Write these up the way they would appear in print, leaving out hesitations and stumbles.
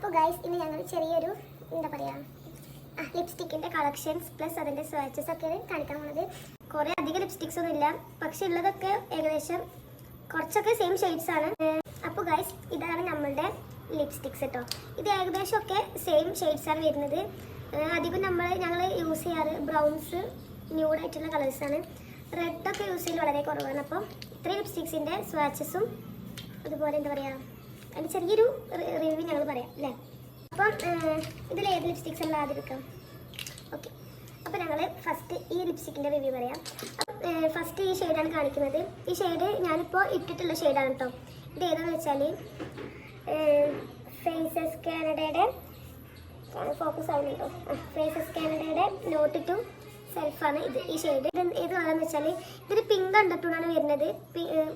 അപ്പോൾ ഗൈസ് ഇന്ന് ഞങ്ങൾ ചെറിയൊരു എന്താ പറയുക ലിപ്സ്റ്റിക്കിൻ്റെ കളക്ഷൻസ് പ്ലസ് അതിൻ്റെ സ്വാച്ചസ് ഒക്കെ കാണിക്കാൻ പോകുന്നത്. കുറേ അധികം ലിപ്സ്റ്റിക്സ് ഒന്നും ഇല്ല, പക്ഷെ ഉള്ളതൊക്കെ ഏകദേശം കുറച്ചൊക്കെ സെയിം ഷെയ്ഡ്സ് ആണ്. അപ്പോൾ ഗൈസ് ഇതാണ് നമ്മളുടെ ലിപ്സ്റ്റിക്സ് കേട്ടോ. ഇത് ഏകദേശം ഒക്കെ സെയിം ഷെയ്ഡ്സ് ആണ് വരുന്നത്. അധികം ഞങ്ങൾ യൂസ് ചെയ്യാറ് ബ്രൗൺസ്, ന്യൂഡായിട്ടുള്ള കളേഴ്സാണ്. റെഡൊക്കെ യൂസ് ചെയ്യൽ വളരെ കുറവാണ്. അപ്പം ഇത്രയും ലിപ്സ്റ്റിക്സിൻ്റെ സ്വാച്ചസും അതുപോലെ എന്താ പറയുക അതിൻ്റെ ചെറിയൊരു റിവ്യൂ ഞങ്ങൾ പറയാം അല്ലേ. അപ്പം ഇതിൽ ഏത് ലിപ്സ്റ്റിക്സ് നമ്മൾ ആദ്യം എടുക്കാം? ഓക്കെ, അപ്പോൾ ഞങ്ങൾ ഫസ്റ്റ് ഈ ലിപ്സ്റ്റിക്കിൻ്റെ റിവ്യൂ പറയാം. ഫസ്റ്റ് ഈ ഷെയ്ഡാണ് കാണിക്കുന്നത്. ഈ ഷെയ്ഡ് ഞാനിപ്പോൾ ഇട്ടിട്ടുള്ള ഷെയ്ഡാണ് കേട്ടോ. ഇത് ഏതാണെന്ന് വെച്ചാൽ ഫേസസ് കാനഡയുടെ ഫോക്കസ് ആവുന്നുണ്ടോ, ഫേസസ് കാനഡയുടെ നോട്ട് ടു സെൽഫാണ് ഇത്. ഈ ഷെയ്ഡ് ഏത് കളറെന്ന് വെച്ചാൽ ഇതൊരു പിങ്ക് അണ്ടർടൂണാണ് വരുന്നത്.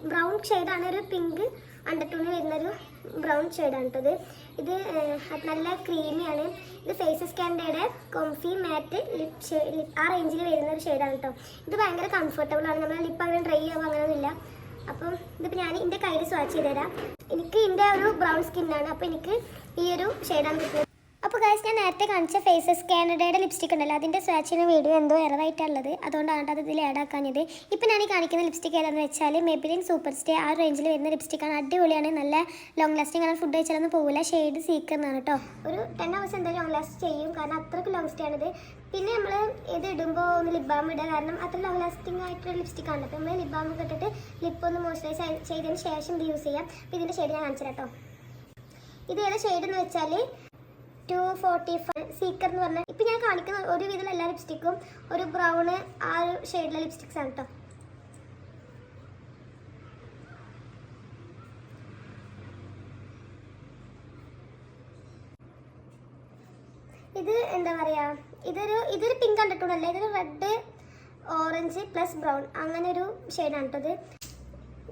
ബ്രൗൺ ഷെയ്ഡാണ്, ഒരു പിങ്ക് അണ്ടർടൂണ് വരുന്നൊരു ബ്രൗൺ ഷെയ്ഡാണ് കേട്ടത്. ഇത് നല്ല ക്രീമിയാണ്. ഇത് ഫേസസ് കാനഡയുടെ കോംഫി മാറ്റ് ആ റേഞ്ചിൽ വരുന്ന ഒരു ഷെയ്ഡാണ് കേട്ടോ. ഇത് ഭയങ്കര കംഫർട്ടബിൾ ആണ്. നമ്മൾ ലിപ്പ് അങ്ങനെ ഡ്രൈ ആവുക അങ്ങനെയൊന്നുമില്ല. അപ്പം ഇതിപ്പോൾ ഞാൻ എൻ്റെ കയ്യിൽ സ്വാച്ച് ചെയ്ത് തരാം. എനിക്ക് ഇതിൻ്റെ ഒരു ബ്രൗൺ സ്കിന്നാണ്, അപ്പോൾ എനിക്ക് ഈ ഒരു ഷെയ്ഡാണ് കിട്ടുന്നത്. അപ്പോൾ ഗൈസ് ഞാൻ നേരത്തെ കാണിച്ച ഫേസസ് കാനഡയുടെ ലിപ്സ്റ്റിക് ഉണ്ടല്ലോ, അതിൻ്റെ സ്വാച്ചിന് വീഡിയോ എന്തോ എററായിട്ടുള്ളത്, അതുകൊണ്ടാണ് അത് ഇതിൽ ആഡ് ആക്കാഞ്ഞത്. ഇപ്പോൾ ഞാൻ ഈ കാണിക്കുന്ന ലിപ്സ്റ്റിക് ഏതാണെന്ന് വെച്ചാൽ മെബിലിൻ സൂപ്പർ സ്റ്റേ ആ റേഞ്ചിൽ വരുന്ന ലിപ്സ്റ്റിക്കാണ്. അടിപൊളിയാണ്, നല്ല ലോങ് ലാസ്റ്റിംഗ് ആണ്. ഫുഡ് കഴിച്ചാലൊന്നും പോകില്ല. ഷെയ്ഡ് സീക്കർ എന്നാണ് കേട്ടോ. ഒരു 10 hours എന്തായാലും ലോങ് ലാസ്റ്റ് ചെയ്യും, കാരണം അത്രയ്ക്ക് ലോങ് സ്റ്റേ ആണിത്. പിന്നെ നമ്മൾ ഇത് ഇടുമ്പോൾ ഒന്ന് ലിപ് ബാം ഇടുക, കാരണം അത്ര ലോങ് ലാസ്റ്റിംഗ് ആയിട്ടുള്ള ലിപ്സ്റ്റിക് ആണ്. അപ്പോൾ നമ്മൾ ലിപ് ബാം ഇട്ടിട്ട് ലിപ്പ് ഒന്ന് മോയ്സ്ചറൈസ് ചെയ്തതിന് ശേഷം ഇത് യൂസ് ചെയ്യാം. അപ്പോൾ ഇതിൻ്റെ ഷെയ്ഡ് ഞാൻ കാണിച്ചു കേട്ടോ. ഇത് ഏത് ഷെയ്ഡ് എന്ന് വെച്ചാൽ 245 സീക്കർ എന്ന് പറഞ്ഞാൽ ഇപ്പം ഞാൻ കാണിക്കുന്ന ഒരുവിധം എല്ലാ ലിപ്സ്റ്റിക്കും ഒരു ബ്രൗണ് ആ ഒരു ഷെയ്ഡിലെ ലിപ്സ്റ്റിക്സ് ആണ് കേട്ടോ. ഇത് എന്താ പറയുക, ഇതൊരു പിങ്ക് കണ്ടിട്ടുണ്ടല്ലേ, ഇതൊരു റെഡ് ഓറഞ്ച് പ്ലസ് ബ്രൗൺ അങ്ങനെ ഒരു ഷെയ്ഡാണ് കേട്ടത്.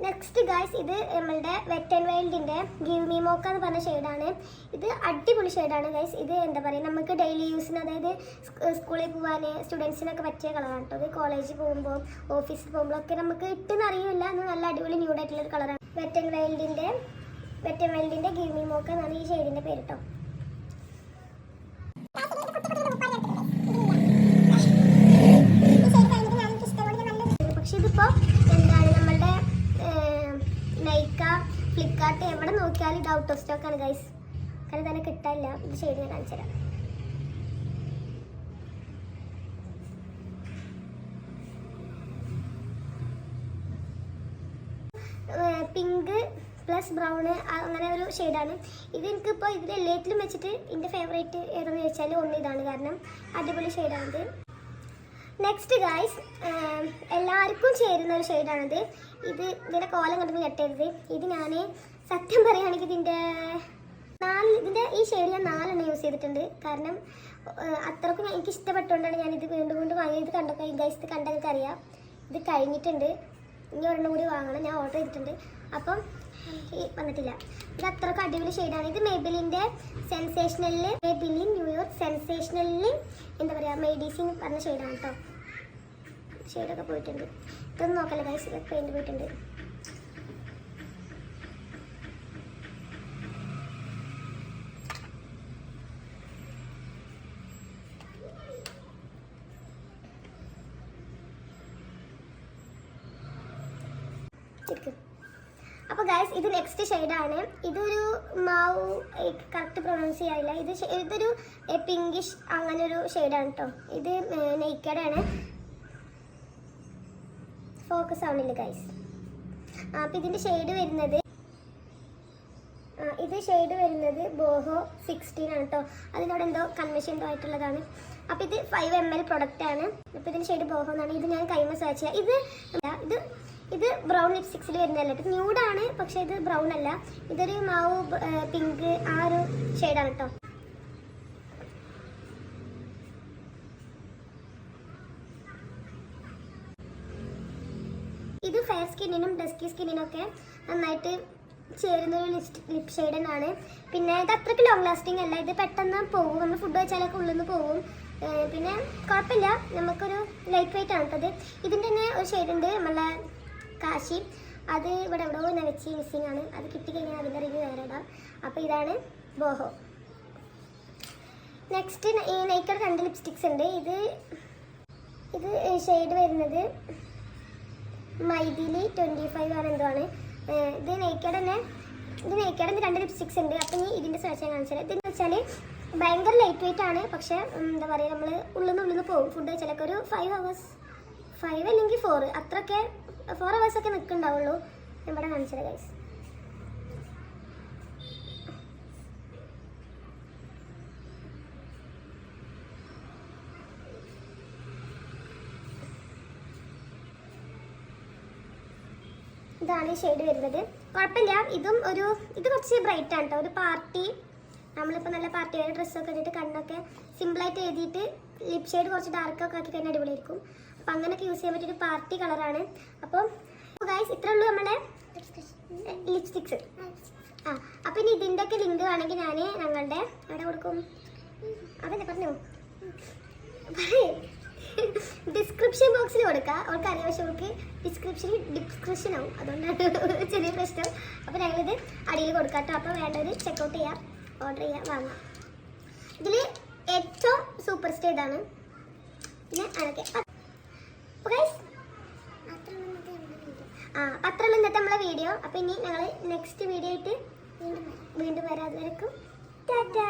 നെക്സ്റ്റ് ഗൈസ് ഇത് നമ്മളുടെ വെറ്റ് ആൻഡ് വൈൽഡിൻ്റെ ഗിവ് മീ മോക്ക എന്ന് പറഞ്ഞ ഷെയ്ഡാണ്. ഇത് അടിപൊളി ഷെയ്ഡാണ് ഗൈസ്. ഇത് എന്താ പറയുക, നമുക്ക് ഡെയിലി യൂസിന്, അതായത് സ്കൂളിൽ പോകാൻ സ്റ്റുഡൻസിനൊക്കെ പറ്റിയ കളറാണ് കേട്ടോ. ഇത് കോളേജിൽ പോകുമ്പോൾ ഓഫീസിൽ പോകുമ്പോഴൊക്കെ നമുക്ക് ഇട്ടെന്ന് അറിയില്ല, എന്ന് നല്ല അടിപൊളി ന്യൂഡായിട്ടുള്ളൊരു കളറാണ്. വെറ്റ് ആൻഡ് വൈൽഡിൻ്റെ ഗിവ് മീ മോക്ക എന്നാണ് ഈ ഷെയ്ഡിൻ്റെ പേര് കേട്ടോ. പക്ഷെ ഇതിപ്പോൾ എന്താണ് നമ്മളുടെ നൈക്ക, ഫ്ലിപ്കാർട്ട് എവിടെ നോക്കിയാലും ഇത് ഔട്ട് ഓഫ് സ്റ്റോക്കാണ് ഗൈസ്. കാരണം തന്നെ കിട്ടാനില്ല. ഇത് ഷെയ്ഡ് ഞാൻ കാണിച്ചു തരാം. പിങ്ക് പ്ലസ് ബ്രൗണ് അങ്ങനെ ഒരു ഷെയ്ഡാണ് ഇത്. എനിക്കിപ്പോൾ ഇതിൽ എല്ലാത്തിലും വെച്ചിട്ട് എൻ്റെ ഫേവറേറ്റ് ഏതെന്ന് ചോദിച്ചാൽ ഒന്ന് ഇതാണ്, കാരണം അടിപൊളി ഷെയ്ഡാണിത്. നെക്സ്റ്റ് ഗൈസ് എല്ലാവർക്കും ചേരുന്ന ഒരു ഷെയ്ഡാണിത്. ഇതിൻ്റെ കോലം കണ്ടിട്ട് ഞെട്ടരുത്. ഇത് ഞാൻ സത്യം പറയുകയാണെങ്കിൽ ഇതിൻ്റെ ഈ ഷെയ്ഡ് ഞാൻ 4 യൂസ് ചെയ്തിട്ടുണ്ട്. കാരണം അത്രക്കും എനിക്ക് ഇഷ്ടപ്പെട്ടുകൊണ്ടാണ് ഞാനിത് വീണ്ടും വാങ്ങിയത്. ഇത് കണ്ടൊക്കെ ഗൈസ്, ഇത് കണ്ടാൽ എനിക്കറിയാം. ഇത് കഴിഞ്ഞിട്ടുണ്ട്, ഇനി ഒരെണ്ണം കൂടി വാങ്ങണം. ഞാൻ ഓർഡർ ചെയ്തിട്ടുണ്ട്, അപ്പം വന്നിട്ടില്ല. ഇത് അത്രക്കും അടിപൊളി ഷെയ്ഡാണ്. ഇത് മെബിലിൻ്റെ മെബിലിൻ ന്യൂയോർക്ക് സെൻസേഷണലിൽ എന്താ പറയുക മെഡിസിൻ പറഞ്ഞ ഷെയ്ഡാണ് കേട്ടോ. ഷെയ്ഡൊക്കെ പോയിട്ടുണ്ട്. ഇതൊന്നും നോക്കല്ലേ ഗൈസ്, ഇതൊക്കെ പെയിൻറ്റ് പോയിട്ടുണ്ട്. അപ്പോൾ ഗൈസ് ഇത് നെക്സ്റ്റ് ഷെയ്ഡാണ്. ഇതൊരു മാവ് കറക്റ്റ് പ്രൊനൗൺസ് ചെയ്യാറില്ല. ഇതൊരു പിങ്കിഷ് അങ്ങനെ ഒരു ഷെയ്ഡാണ് കേട്ടോ. ഇത് നെയ്ക്കഡാണ്. ഫോക്കസ് ആവണില്ല ഗൈസ്. അപ്പോൾ ഇതിൻ്റെ ഷെയ്ഡ് വരുന്നത് ബോഹോ 16 ആണ് കേട്ടോ. അതിനോട് എന്തോ കൺവെൻഷൻ എന്തോ ആയിട്ടുള്ളതാണ്. അപ്പോൾ ഇത് 5 ml പ്രൊഡക്റ്റ് ആണ്. അപ്പോൾ ഇതിൻ്റെ ഷെയ്ഡ് ബോഹോ എന്നാണ്. ഇത് ഞാൻ കൈമ സെർച്ച് ചെയ്യാം. ഇത് ബ്രൗൺ ലിപ്സ്റ്റിക്സിൽ വരുന്നതല്ല, ഇത് ന്യൂഡാണ്, പക്ഷേ ഇത് ബ്രൗൺ അല്ല. ഇതൊരു മാവ് പിങ്ക് ആ ഒരു ഷെയ്ഡാണ് കേട്ടോ. ഇത് ഫെയർ സ്കിന്നിനും ഡസ്കി സ്കിന്നിനൊക്കെ നന്നായിട്ട് ചേരുന്നൊരു ലിപ് ഷെയ്ഡ് തന്നെയാണ്. പിന്നെ ഇത് അത്രയ്ക്ക് ലോങ് ലാസ്റ്റിംഗ് അല്ല. ഇത് പെട്ടെന്ന് പോകും, നമ്മൾ ഫുഡ് കഴിച്ചാലൊക്കെ ഉള്ളിൽ നിന്ന് പോകും. പിന്നെ കുഴപ്പമില്ല, നമുക്കൊരു ലൈറ്റ് വെയിറ്റ് ആണ് കേട്ടത്. ഇതിൻ്റെ തന്നെ ഒരു ഷെയ്ഡ് ഉണ്ട് നമ്മളെ കാശി, അത് ഇവിടെ എവിടെയോ വെച്ച് മിസ്സിംഗ് ആണ്. അത് കിട്ടിക്കഴിഞ്ഞാൽ അതിൻ്റെ റിവ്യൂ വേറെ ഇടാം. അപ്പോൾ ഇതാണ് ബോഹോ നെക്സ്റ്റ് ഈ നെയ്ക്കയുടെ 2 ലിപ്സ്റ്റിക്സ് ഉണ്ട്. ഇത് ഷെയ്ഡ് വരുന്നത് മൈദിലി 25 ആണ് എന്തോ ആണ്. ഇത് നെയ്ക്കയുടെ 2 ലിപ്സ്റ്റിക്സ് ഉണ്ട്. അപ്പം ഇനി ഇതിൻ്റെ സ്വാച്ച് ഞാൻ കാണിച്ചത്. ഇതെന്ന് വെച്ചാൽ ഭയങ്കര ലൈറ്റ് വെയിറ്റ് ആണ്. പക്ഷേ എന്താ പറയുക, നമ്മൾ ഉള്ളിൽ പോകും ഫുഡ് കഴിച്ചാലൊക്കെ ഒരു 5 hours 5 അല്ലെങ്കിൽ 4 അത്രയൊക്കെ 4 hours ഒക്കെ നിൽക്കുന്നുണ്ടാവുള്ളൂ. ഇവിടെ കാണിച്ചത് ഗൈസ്. ഇതാണ് ഈ ഷെയ്ഡ് വരുന്നത്. കുഴപ്പമില്ല. ഇത് കുറച്ച് ബ്രൈറ്റ് ആണ് കേട്ടോ. ഒരു പാർട്ടി, നമ്മളിപ്പോൾ നല്ല പാർട്ടി ആയ ഡ്രസ്സൊക്കെ ഇട്ടിട്ട് കണ്ണൊക്കെ സിമ്പിളായിട്ട് എഴുതിയിട്ട് ലിപ് ഷെയ്ഡ് കുറച്ച് ഡാർക്കൊക്കെ ആക്കി കഴിഞ്ഞാൽ അടിപൊളിയായിരിക്കും. അപ്പോൾ അങ്ങനെയൊക്കെ യൂസ് ചെയ്യാൻ പറ്റിയൊരു പാർട്ടി കളറാണ്. അപ്പോൾ ഗൈസ് ഇത്രേ ഉള്ളൂ നമ്മുടെ ലിപ്സ്റ്റിക്സ്. അപ്പോൾ ഇനി ഇതിൻ്റെയൊക്കെ ലിങ്ക് വേണമെങ്കിൽ ഞാൻ ഞങ്ങളുടെ എവിടെ കൊടുക്കും, അതല്ലേ പറഞ്ഞു, ഡിസ്ക്രിപ്ഷൻ ബോക്സിൽ കൊടുക്കാം. അവൾക്ക് അറിയാം, പക്ഷെ അവൾക്ക് ഡിസ്ക്രിപ്ഷൻ ആവും, അതുകൊണ്ടാണ് ചെറിയ പ്രശ്നം. അപ്പോൾ ഞങ്ങളിത് അടിയിൽ കൊടുക്കാം കേട്ടോ. അപ്പോൾ വേണ്ടവർ ചെക്കൗട്ട് ചെയ്യാം, ഓർഡർ ചെയ്യാം, വാങ്ങാം. ഇതിൽ ഏറ്റവും സൂപ്പർ സ്റ്റേ ഇതാണ്. പിന്നെ അതൊക്കെ അത്രയും ഇന്നത്തെ നമ്മളെ വീഡിയോ. അപ്പോൾ ഇനി ഞങ്ങൾ നെക്സ്റ്റ് വീഡിയോ ആയിട്ട് വീണ്ടും വരാം. അതുവരെക്കും ടാറ്റാ.